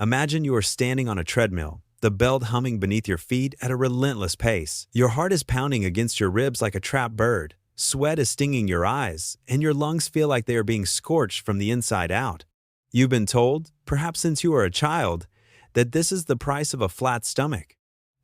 Imagine you are standing on a treadmill, the belt humming beneath your feet at a relentless pace. Your heart is pounding against your ribs like a trapped bird. Sweat is stinging your eyes, and your lungs feel like they are being scorched from the inside out. You've been told, perhaps since you were a child, that this is the price of a flat stomach.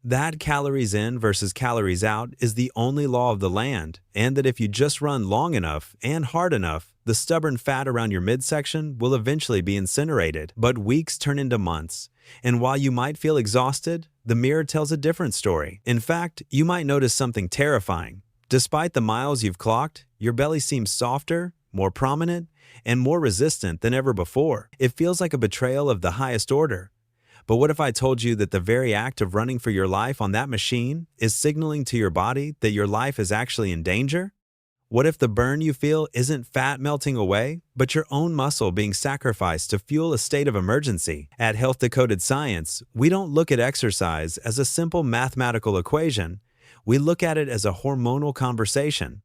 That calories in versus calories out is the only law of the land, and that if you just run long enough and hard enough, the stubborn fat around your midsection will eventually be incinerated. But weeks turn into months, and while you might feel exhausted, the mirror tells a different story. In fact, you might notice something terrifying. Despite the miles you've clocked, your belly seems softer, more prominent, and more resistant than ever before. It feels like a betrayal of the highest order. But what if I told you that the very act of running for your life on that machine is signaling to your body that your life is actually in danger? What if the burn you feel isn't fat melting away, but your own muscle being sacrificed to fuel a state of emergency? At Health Decoded Science, we don't look at exercise as a simple mathematical equation. We look at it as a hormonal conversation.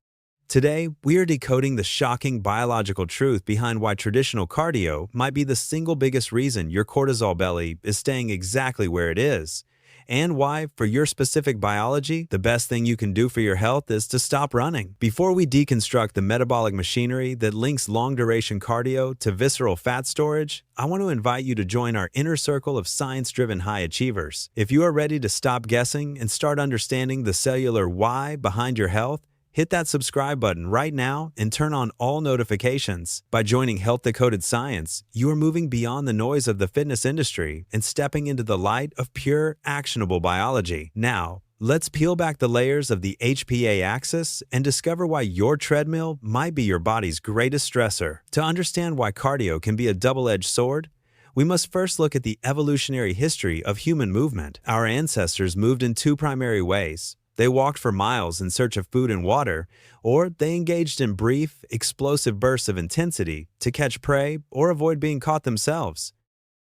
Today, we are decoding the shocking biological truth behind why traditional cardio might be the single biggest reason your cortisol belly is staying exactly where it is, and why, for your specific biology, the best thing you can do for your health is to stop running. Before we deconstruct the metabolic machinery that links long-duration cardio to visceral fat storage, I want to invite you to join our inner circle of science-driven high achievers. If you are ready to stop guessing and start understanding the cellular why behind your health, hit that subscribe button right now and turn on all notifications. By joining Health Decoded Science, you are moving beyond the noise of the fitness industry and stepping into the light of pure, actionable biology. Now, let's peel back the layers of the HPA axis and discover why your treadmill might be your body's greatest stressor. To understand why cardio can be a double-edged sword, we must first look at the evolutionary history of human movement. Our ancestors moved in two primary ways. They walked for miles in search of food and water, or they engaged in brief, explosive bursts of intensity to catch prey or avoid being caught themselves.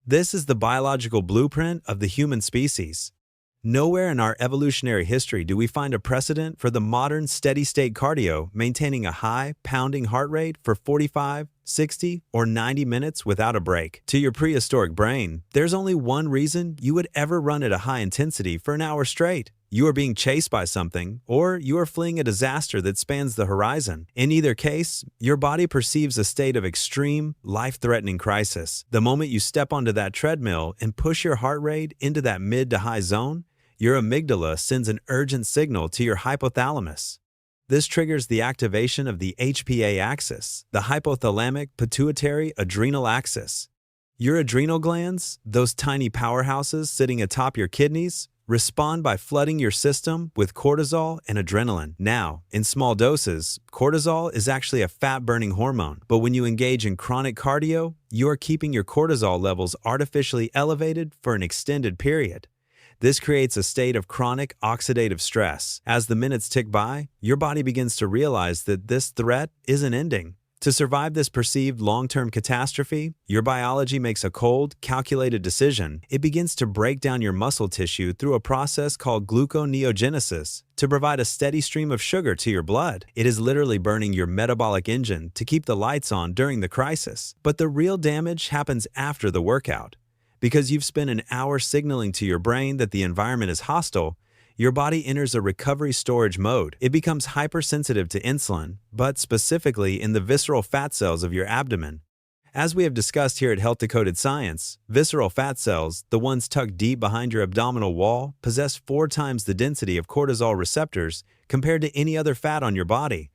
This is the biological blueprint of the human species. Nowhere in our evolutionary history do we find a precedent for the modern steady-state cardio maintaining a high, pounding heart rate for 45, 60, or 90 minutes without a break. To your prehistoric brain, there's only one reason you would ever run at a high intensity for an hour straight. You are being chased by something, or you are fleeing a disaster that spans the horizon. In either case, your body perceives a state of extreme, life-threatening crisis. The moment you step onto that treadmill and push your heart rate into that mid to high zone, your amygdala sends an urgent signal to your hypothalamus. This triggers the activation of the HPA axis, the hypothalamic pituitary adrenal axis. Your adrenal glands, those tiny powerhouses sitting atop your kidneys, respond by flooding your system with cortisol and adrenaline. Now, in small doses, cortisol is actually a fat-burning hormone, but when you engage in chronic cardio, you are keeping your cortisol levels artificially elevated for an extended period. This creates a state of chronic oxidative stress. As the minutes tick by, your body begins to realize that this threat isn't ending. To survive this perceived long-term catastrophe, your biology makes a cold, calculated decision. It begins to break down your muscle tissue through a process called gluconeogenesis to provide a steady stream of sugar to your blood. It is literally burning your metabolic engine to keep the lights on during the crisis. But the real damage happens after the workout. Because you've spent an hour signaling to your brain that the environment is hostile, your body enters a recovery storage mode. It becomes hypersensitive to insulin, but specifically in the visceral fat cells of your abdomen. As we have discussed here at Health Decoded Science, visceral fat cells, the ones tucked deep behind your abdominal wall, possess 4 times the density of cortisol receptors compared to any other fat on your body.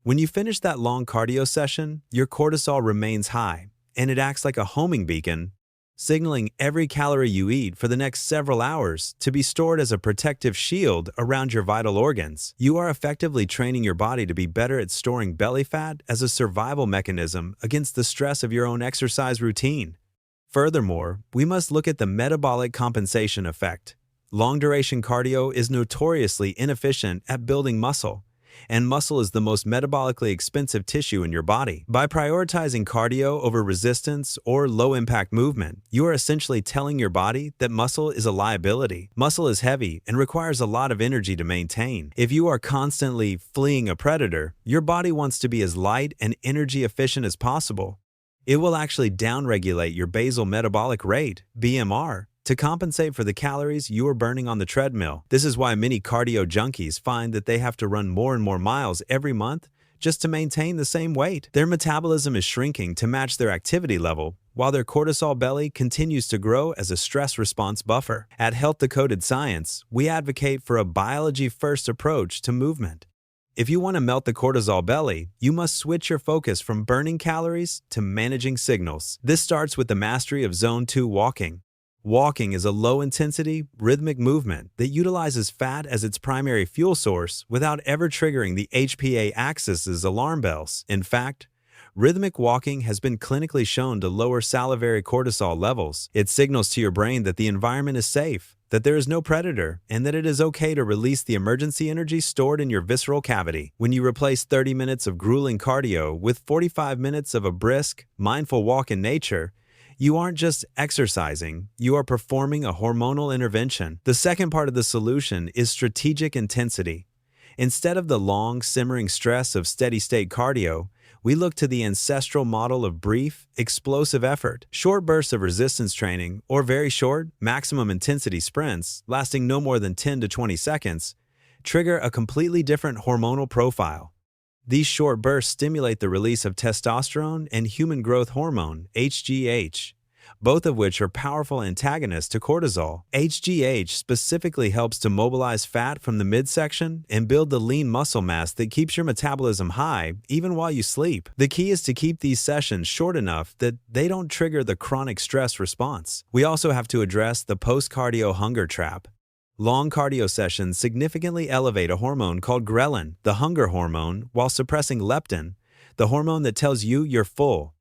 When you finish that long cardio session, your cortisol remains high, and it acts like a homing beacon, signaling every calorie you eat for the next several hours to be stored as a protective shield around your vital organs. You are effectively training your body to be better at storing belly fat as a survival mechanism against the stress of your own exercise routine. Furthermore, we must look at the metabolic compensation effect. Long-duration cardio is notoriously inefficient at building muscle, and muscle is the most metabolically expensive tissue in your body. By prioritizing cardio over resistance or low-impact movement, you are essentially telling your body that muscle is a liability. Muscle is heavy and requires a lot of energy to maintain. If you are constantly fleeing a predator, your body wants to be as light and energy efficient as possible. It will actually downregulate your basal metabolic rate, BMR, to compensate for the calories you are burning on the treadmill. This is why many cardio junkies find that they have to run more and more miles every month just to maintain the same weight. Their metabolism is shrinking to match their activity level, while their cortisol belly continues to grow as a stress response buffer. At Health Decoded Science, we advocate for a biology-first approach to movement. If you want to melt the cortisol belly, you must switch your focus from burning calories to managing signals. This starts with the mastery of Zone 2 walking. Walking is a low-intensity, rhythmic movement that utilizes fat as its primary fuel source without ever triggering the HPA axis's alarm bells. In fact, rhythmic walking has been clinically shown to lower salivary cortisol levels. It signals to your brain that the environment is safe, that there is no predator, and that it is okay to release the emergency energy stored in your visceral cavity. When you replace 30 minutes of grueling cardio with 45 minutes of a brisk, mindful walk in nature, you aren't just exercising, you are performing a hormonal intervention. The second part of the solution is strategic intensity. Instead of the long, simmering stress of steady-state cardio, we look to the ancestral model of brief, explosive effort. Short bursts of resistance training, or very short, maximum intensity sprints lasting no more than 10 to 20 seconds, trigger a completely different hormonal profile. These short bursts stimulate the release of testosterone and human growth hormone, HGH, both of which are powerful antagonists to cortisol. HGH specifically helps to mobilize fat from the midsection and build the lean muscle mass that keeps your metabolism high even while you sleep. The key is to keep these sessions short enough that they don't trigger the chronic stress response. We also have to address the post-cardio hunger trap. Long cardio sessions significantly elevate a hormone called ghrelin, the hunger hormone, while suppressing leptin, the hormone that tells you you're full.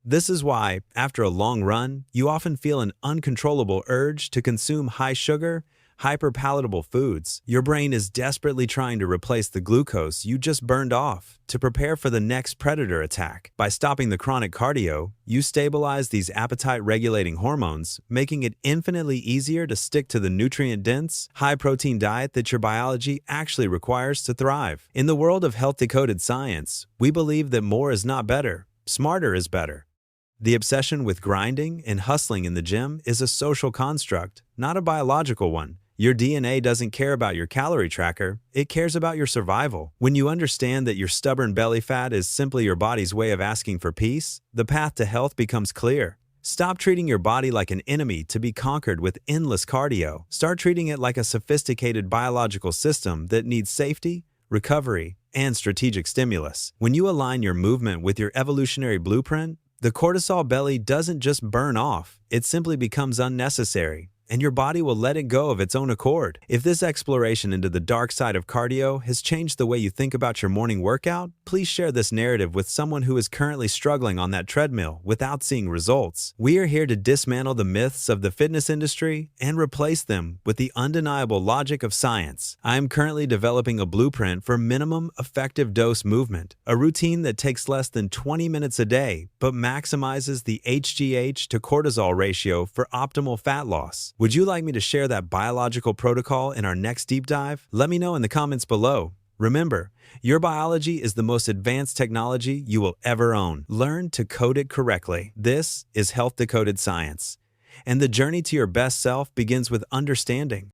This is why, after a long run, you often feel an uncontrollable urge to consume high-sugar, hyper-palatable foods. Your brain is desperately trying to replace the glucose you just burned off to prepare for the next predator attack. By stopping the chronic cardio, you stabilize these appetite-regulating hormones, making it infinitely easier to stick to the nutrient-dense, high-protein diet that your biology actually requires to thrive. In the world of health-decoded science, we believe that more is not better, smarter is better. The obsession with grinding and hustling in the gym is a social construct, not a biological one. Your DNA doesn't care about your calorie tracker, it cares about your survival. When you understand that your stubborn belly fat is simply your body's way of asking for peace, the path to health becomes clear. Stop treating your body like an enemy to be conquered with endless cardio. Start treating it like a sophisticated biological system that needs safety, recovery, and strategic stimulus. When you align your movement with your evolutionary blueprint, the cortisol belly doesn't just burn off, it simply becomes unnecessary, and your body will let it go of its own accord. If this exploration into the dark side of cardio has changed the way you think about your morning workout, please share this narrative with someone who is currently struggling on that treadmill without seeing results. We are here to dismantle the myths of the fitness industry and replace them with the undeniable logic of science. I am currently developing a blueprint for minimum effective dose movement, a routine that takes less than 20 minutes a day but maximizes the HGH to cortisol ratio for optimal fat loss. Would you like me to share that biological protocol in our next deep dive? Let me know in the comments below. Remember, your biology is the most advanced technology you will ever own. Learn to code it correctly. This is Health Decoded Science, and the journey to your best self begins with understanding.